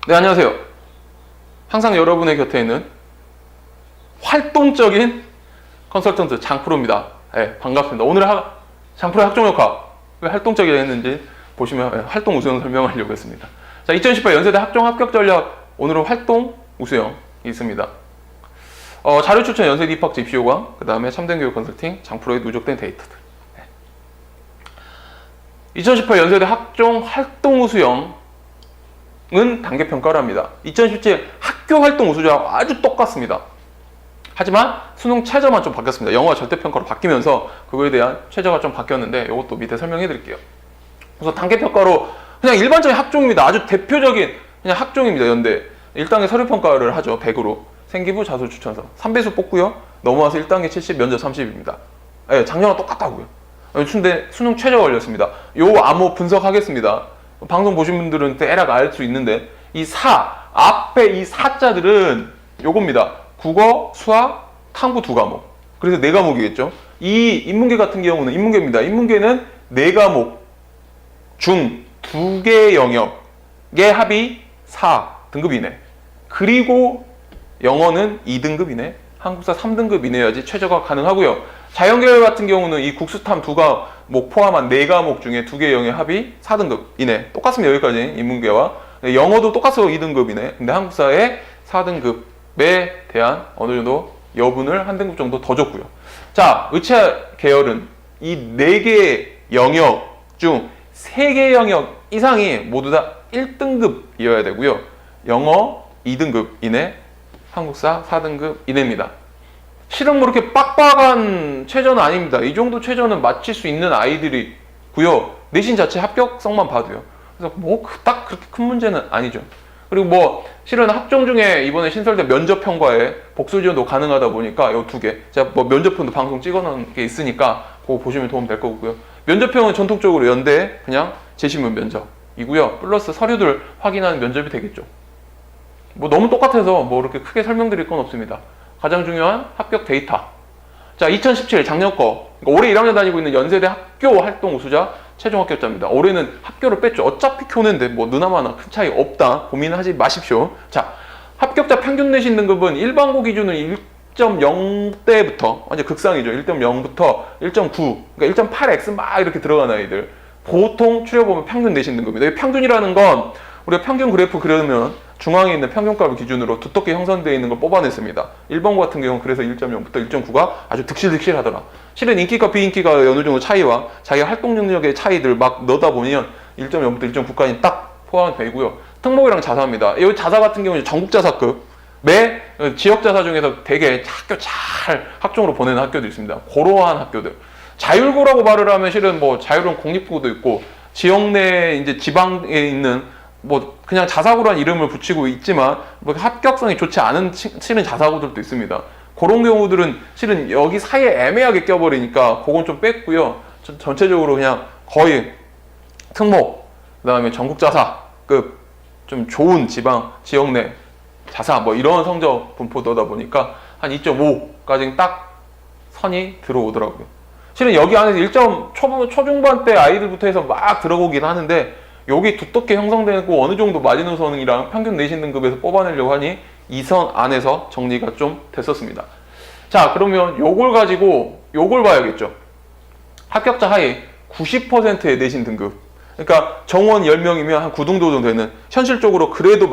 네, 안녕하세요. 항상 여러분의 곁에 있는 활동적인 컨설턴트 장프로입니다. 네, 반갑습니다. 오늘 장프로의 학종역학 왜 활동적이라 했는지 보시면 활동 우수형 설명하려고 했습니다. 자, 2018 연세대 학종 합격 전략, 오늘은 활동 우수형이 있습니다. 자료 추천 연세대 입학자 입시 요강, 그 다음에 참된 교육 컨설팅, 장프로의 누적된 데이터들. 2018 연세대 학종 활동 우수형 은 단계평가를 합니다. 2017 학교 활동 우수자와 아주 똑같습니다. 하지만 수능 최저만 좀 바뀌었습니다. 영어가 절대평가로 바뀌면서 그거에 대한 최저가 좀 바뀌었는데 이것도 밑에 설명해 드릴게요. 그래서 단계평가로 그냥 일반적인 학종입니다. 아주 대표적인 그냥 학종입니다. 연대 1단계 서류평가를 하죠. 100으로 생기부 자소 추천서 3배수 뽑고요. 넘어와서 1단계 70 면접 30입니다. 네, 작년과 똑같다고요. 근데 수능 최저가 걸렸습니다. 요 암호 분석하겠습니다. 방송 보신 분들은 대략 알 수 있는데 이 앞에 이 사자들은 요겁니다. 국어, 수학, 탐구 두 과목. 그래서 네 과목이겠죠. 이 인문계 같은 경우는 인문계입니다. 인문계는 네 과목 중 두 개 영역의 합이 4등급 이내. 그리고 영어는 2등급 이내, 한국사 3등급 이내여야지 최저가 가능하고요. 자연계열 같은 경우는 이 국수탐 두 과목 포함한 네 과목 중에 두 개 영역 합이 4등급 이내. 똑같습니다. 여기까지 인문계와. 영어도 똑같아서 2등급 이내. 근데 한국사의 4등급에 대한 어느 정도 여분을 한 등급 정도 더 줬고요. 자, 의체 계열은 이 네 개 영역 중 세 개 영역 이상이 모두 다 1등급이어야 되고요. 영어 2등급 이내, 한국사 4등급 이내입니다. 실은 뭐 이렇게 빡빡한 최저는 아닙니다. 이 정도 최저는 맞출 수 있는 아이들이고요. 내신 자체 합격성만 봐도요. 그래서 뭐 딱 그렇게 큰 문제는 아니죠. 그리고 뭐 실은 학종 중에 이번에 신설된 면접평가에 복수 지원도 가능하다 보니까 이 두 개. 제가 뭐 면접편도 방송 찍어놓은 게 있으니까 그거 보시면 도움 될 거고요. 면접형은 전통적으로 연대 그냥 제시문 면접이고요. 플러스 서류들 확인하는 면접이 되겠죠. 뭐 너무 똑같아서 뭐 이렇게 크게 설명드릴 건 없습니다. 가장 중요한 합격 데이터. 자, 2017 작년 거. 그러니까 올해 1학년 다니고 있는 연세대 학교 활동 우수자 최종 합격자입니다. 올해는 학교를 뺐죠. 어차피 교내인데 뭐 느나마나 큰 차이 없다. 고민하지 마십시오. 자, 합격자 평균 내신 등급은 일반고 기준은 1.0대부터 완전 극상이죠. 1.0부터 1.9, 그러니까 1.8x 막 이렇게 들어간 아이들. 보통 추려보면 평균 내신 등급입니다. 이 평균이라는 건 우리가 평균 그래프 그려면 중앙에 있는 평균값을 기준으로 두텁게 형성되어 있는 걸 뽑아냈습니다. 1번고 같은 경우는 그래서 1.0부터 1.9가 아주 득실득실하더라. 실은 인기가 비인기가 어느 정도 차이와 자기 활동 능력의 차이들 막 넣다 보면 1.0부터 1.9까지 딱 포함이 되고요. 특목이랑 자사입니다. 이 자사 같은 경우는 전국자사급 매 지역자사 중에서 되게 학교 잘 학종으로 보내는 학교도 있습니다. 그러한 학교들. 자율고라고 말을 하면 실은 뭐 자율은 공립고도 있고 지역 내 이제 지방에 있는 뭐 그냥 자사고라는 이름을 붙이고 있지만 뭐 합격성이 좋지 않은 실은 자사고들도 있습니다. 그런 경우들은 실은 여기 사이에 애매하게 껴버리니까 그건 좀 뺐고요. 전체적으로 그냥 거의 특목, 그 다음에 전국자사급 좀 좋은 지방 지역 내 자사 뭐 이런 성적 분포 넣다 보니까 한 2.5까지 딱 선이 들어오더라고요. 실은 여기 안에서 1점 초중반 때 아이들부터 해서 막 들어오긴 하는데 여기 두텁게 형성되고 어느 정도 마지노선이랑 평균 내신 등급에서 뽑아내려고 하니 이 선 안에서 정리가 좀 됐었습니다. 자, 그러면 요걸 가지고 요걸 봐야겠죠. 합격자 하위 90%의 내신 등급. 그러니까 정원 10명이면 한 9등 정도 되는, 현실적으로 그래도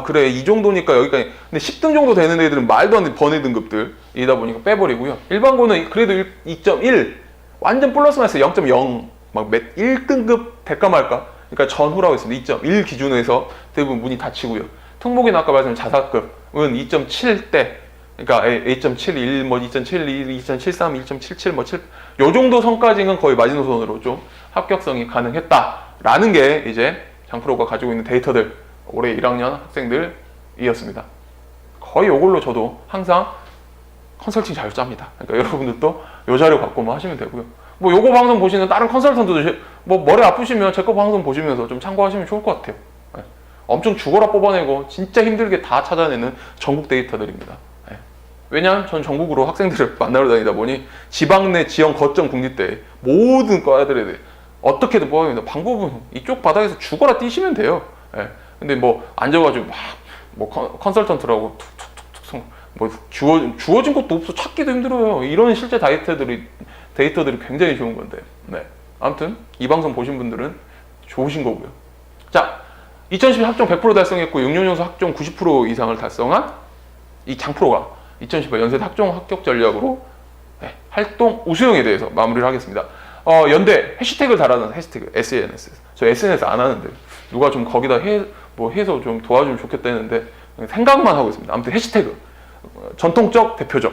그래 이 정도니까 여기까지. 근데 10등 정도 되는 애들은 말도 안 되는 번외 등급들이다 보니까 빼버리고요. 일반고는 그래도 2.1 완전 플러스 마이너스 0.0 막 1등급 될까 말까. 그러니까 전후라고 했습니다. 2.1 기준에서 대부분 문이 닫히고요. 특목이나 아까 말씀드린 자사급은 2.7대, 그러니까 A.71, 뭐 2.71, 2.73, 2.77, 뭐 7, 요 정도 선까지는 거의 마지노선으로 좀 합격성이 가능했다라는 게 이제 장프로가 가지고 있는 데이터들, 올해 1학년 학생들이었습니다. 거의 요걸로 저도 항상 컨설팅 잘 짭니다. 그러니까 여러분들도 요 자료 갖고만 하시면 되고요. 뭐 요거 방송 보시는 다른 컨설턴트도 뭐 머리 아프시면 제 거 방송 보시면서 좀 참고하시면 좋을 것 같아요. 네. 엄청 죽어라 뽑아내고 진짜 힘들게 다 찾아내는 전국 데이터들입니다. 네. 왜냐하면 전 전국으로 학생들을 만나러 다니다 보니 지방 내 지역 거점 국립대 모든 과들에 대해 어떻게든 뽑아냅니다. 방법은 이쪽 바닥에서 죽어라 뛰시면 돼요. 네. 근데 뭐 앉아가지고 막 뭐 컨설턴트라고 툭툭툭툭 뭐 주어진 것도 없어, 찾기도 힘들어요. 이런 실제 데이터들이 굉장히 좋은 건데. 네. 아무튼 이 방송 보신 분들은 좋으신 거고요. 자, 2010 학종 100% 달성했고 6년 연속 학종 90% 이상을 달성한 이 장프로가 2018 연세대 학종 합격 전략으로 활동 우수형에 대해서 마무리를 하겠습니다. 연대 해시태그를 달아놨는 해시태그 SNS. 저 SNS 안 하는데 누가 좀 거기다 해서 좀 도와주면 좋겠다 했는데 생각만 하고 있습니다. 아무튼 해시태그 전통적 대표적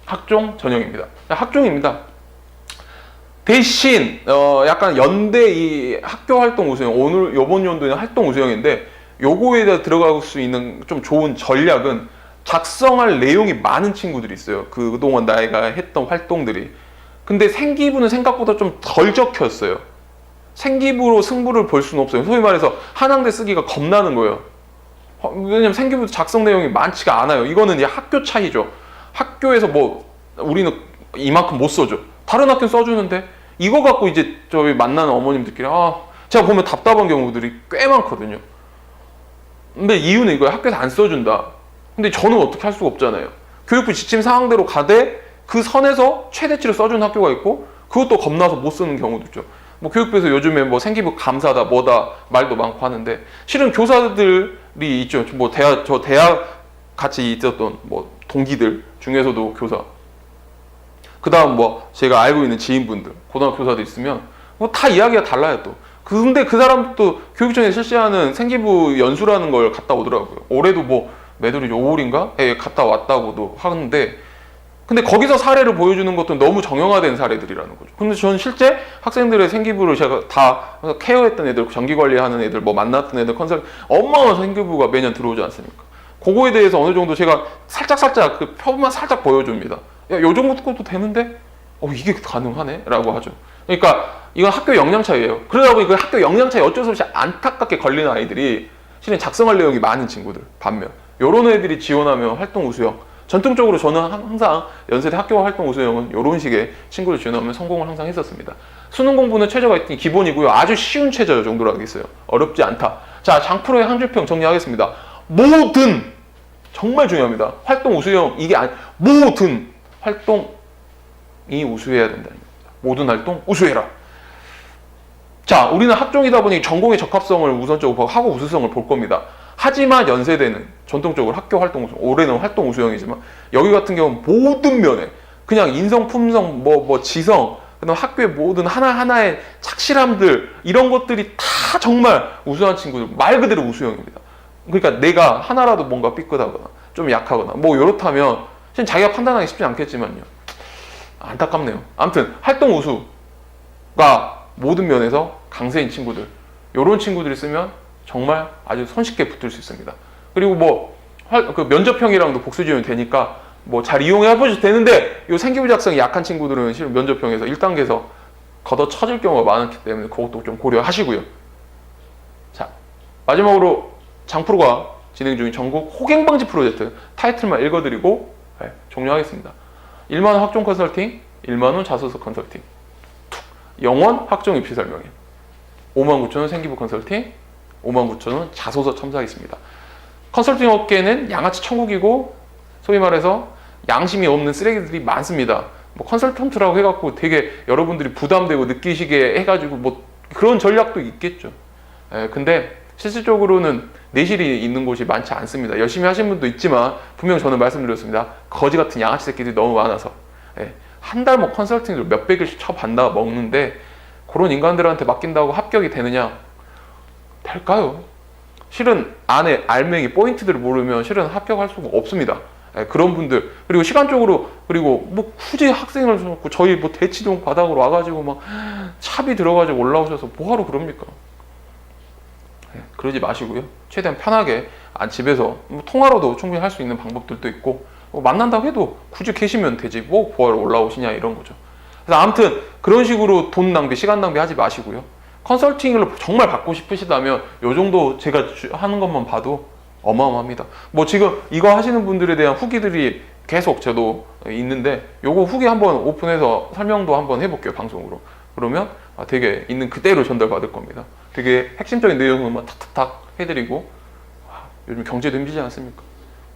학종 전형입니다. 학종입니다. 대신 약간 연대 이 학교 활동 우수형, 오늘 요번 연도에는 활동 우수형인데 요거에다 들어갈 수 있는 좀 좋은 전략은 작성할 내용이 많은 친구들이 있어요. 그동안 나이가 했던 활동들이. 근데 생기부는 생각보다 좀 덜 적혔어요. 생기부로 승부를 볼 수는 없어요. 소위 말해서 한양대 쓰기가 겁나는 거예요. 왜냐면 생기부 작성 내용이 많지가 않아요. 이거는 이제 학교 차이죠. 학교에서 뭐 우리는 이만큼 못 써줘. 다른 학교는 써주는데 이거 갖고 이제 저희 만나는 어머님들끼리 제가 보면 답답한 경우들이 꽤 많거든요. 근데 이유는 이거예요. 학교에서 안 써준다. 근데 저는 어떻게 할 수가 없잖아요. 교육부 지침 사항대로 가되 그 선에서 최대치를 써주는 학교가 있고 그것도 겁나서 못 쓰는 경우도 있죠. 뭐 교육부에서 요즘에 뭐 생기부 감사다 뭐다 말도 많고 하는데 실은 교사들이 있죠. 저 대학 같이 있었던 뭐 동기들 중에서도 교사, 그 다음 뭐 제가 알고 있는 지인분들 고등학교 교사들 있으면 뭐 다 이야기가 달라요. 또 근데 그 사람도 교육청에 실시하는 생기부 연수라는 걸 갔다 오더라고요. 올해도 뭐 매들이 5월인가 갔다 왔다고도 하는데, 근데 거기서 사례를 보여주는 것도 너무 정형화된 사례들이라는 거죠. 근데 저는 실제 학생들의 생기부를 제가 다 케어했던 애들, 정기관리하는 애들, 뭐 만났던 애들 어마어마한 생기부가 매년 들어오지 않습니까? 그거에 대해서 어느 정도 제가 살짝 그 표만 살짝 보여줍니다. 야, 요 정도 것도 되는데 이게 가능하네? 라고 하죠. 그러니까 이건 학교 역량 차이예요. 그러다 보니 그 학교 역량 차이 어쩔 수 없이 안타깝게 걸리는 아이들이 실은 작성할 내용이 많은 친구들 반면 요런 애들이 지원하면 활동 우수형, 전통적으로 저는 항상 연세대 학교 활동 우수형은 이런 식의 친구를 지원하면 성공을 항상 했었습니다. 수능 공부는 최저가 있더니 기본이고요. 아주 쉬운 최저 정도로 하겠어요. 어렵지 않다. 자, 장프로의 한 줄평 정리하겠습니다. 모든, 정말 중요합니다. 활동 우수형, 모든 활동이 우수해야 된다는 겁니다. 모든 활동 우수해라. 자, 우리는 학종이다 보니 전공의 적합성을 우선적으로 하고 우수성을 볼 겁니다. 하지만 연세대는 전통적으로 학교 활동 우수형, 올해는 활동 우수형이지만 여기 같은 경우는 모든 면에 그냥 인성, 품성, 지성, 그다음 학교의 모든 하나하나의 착실함들, 이런 것들이 다 정말 우수한 친구들, 말 그대로 우수형입니다. 그러니까 내가 하나라도 뭔가 삐끗하거나 좀 약하거나 뭐 이렇다면 지금 자기가 판단하기 쉽지 않겠지만요. 안타깝네요. 아무튼 활동 우수가 모든 면에서 강세인 친구들, 이런 친구들이 쓰면 정말 아주 손쉽게 붙을 수 있습니다. 그리고 그 면접형이랑도 복수 지원이 되니까 잘 이용해 보셔도 되는데, 이 생기부 작성이 약한 친구들은 실은 면접형에서 1단계에서 걷어쳐질 경우가 많기 때문에 그것도 좀 고려하시고요. 자, 마지막으로 장프로가 진행 중인 전국 호갱방지 프로젝트 타이틀만 읽어드리고 종료하겠습니다. 1만원 학종 컨설팅, 1만원 자소서 컨설팅, 영원 학종 입시 설명회, 59,000원 생기부 컨설팅, 59,000원 자소서 첨삭했습니다. 컨설팅 업계는 양아치 천국이고 소위 말해서 양심이 없는 쓰레기들이 많습니다. 컨설턴트라고 해갖고 되게 여러분들이 부담되고 느끼시게 해가지고 그런 전략도 있겠죠. 근데 실질적으로는 내실이 있는 곳이 많지 않습니다. 열심히 하신 분도 있지만 분명 저는 말씀드렸습니다. 거지 같은 양아치 새끼들이 너무 많아서 한 달 컨설팅을 몇백일씩 쳐받나 먹는데 그런 인간들한테 맡긴다고 합격이 되느냐? 될까요? 실은 안에 알맹이 포인트들을 모르면 실은 합격할 수가 없습니다. 그런 분들, 그리고 시간적으로, 그리고 굳이 학생을 줘놓고 저희 대치동 바닥으로 와가지고 차비 들어가지고 올라오셔서 뭐하러 그럽니까? 그러지 마시고요. 최대한 편하게 집에서 통화로도 충분히 할 수 있는 방법들도 있고, 만난다고 해도 굳이 계시면 되지 뭐하러 올라오시냐 이런 거죠. 그래서 아무튼 그런 식으로 돈 낭비, 시간 낭비 하지 마시고요. 컨설팅을 정말 받고 싶으시다면 요 정도 제가 하는 것만 봐도 어마어마합니다. 지금 이거 하시는 분들에 대한 후기들이 계속 저도 있는데 요거 후기 한번 오픈해서 설명도 한번 해볼게요, 방송으로. 그러면 되게 있는 그대로 전달받을 겁니다. 되게 핵심적인 내용만 탁탁탁 해드리고, 요즘 경제도 힘들지 않습니까?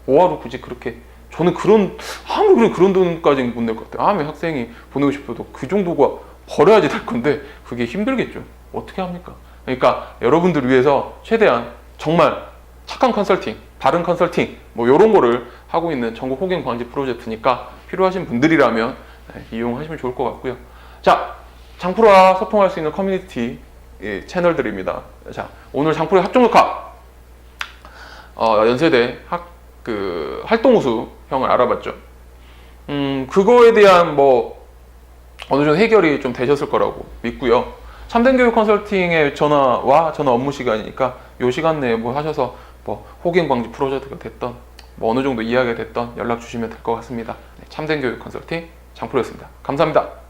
뭐하러 굳이 그렇게, 저는 아무리 그런 돈까지는 못 낼 것 같아요. 아무리 학생이 보내고 싶어도 그 정도가 벌어야지 될 건데 그게 힘들겠죠. 어떻게 합니까? 그러니까 여러분들을 위해서 최대한 정말 착한 컨설팅, 바른 컨설팅 뭐 이런 거를 하고 있는 전국 호갱 방지 프로젝트니까 필요하신 분들이라면 이용하시면 좋을 것 같고요. 자, 장프로와 소통할 수 있는 커뮤니티 채널들입니다. 자, 오늘 장프로의 학종역학 연세대 활동 우수 형을 알아봤죠. 그거에 대한 뭐 어느 정도 해결이 좀 되셨을 거라고 믿고요. 참된 교육 컨설팅의 전화 업무 시간이니까 이 시간 내에 뭐 하셔서 뭐 호갱 방지 프로젝트가 됐던 뭐 어느 정도 이야기가 됐던 연락 주시면 될 것 같습니다. 참된 교육 컨설팅 장프로였습니다. 감사합니다.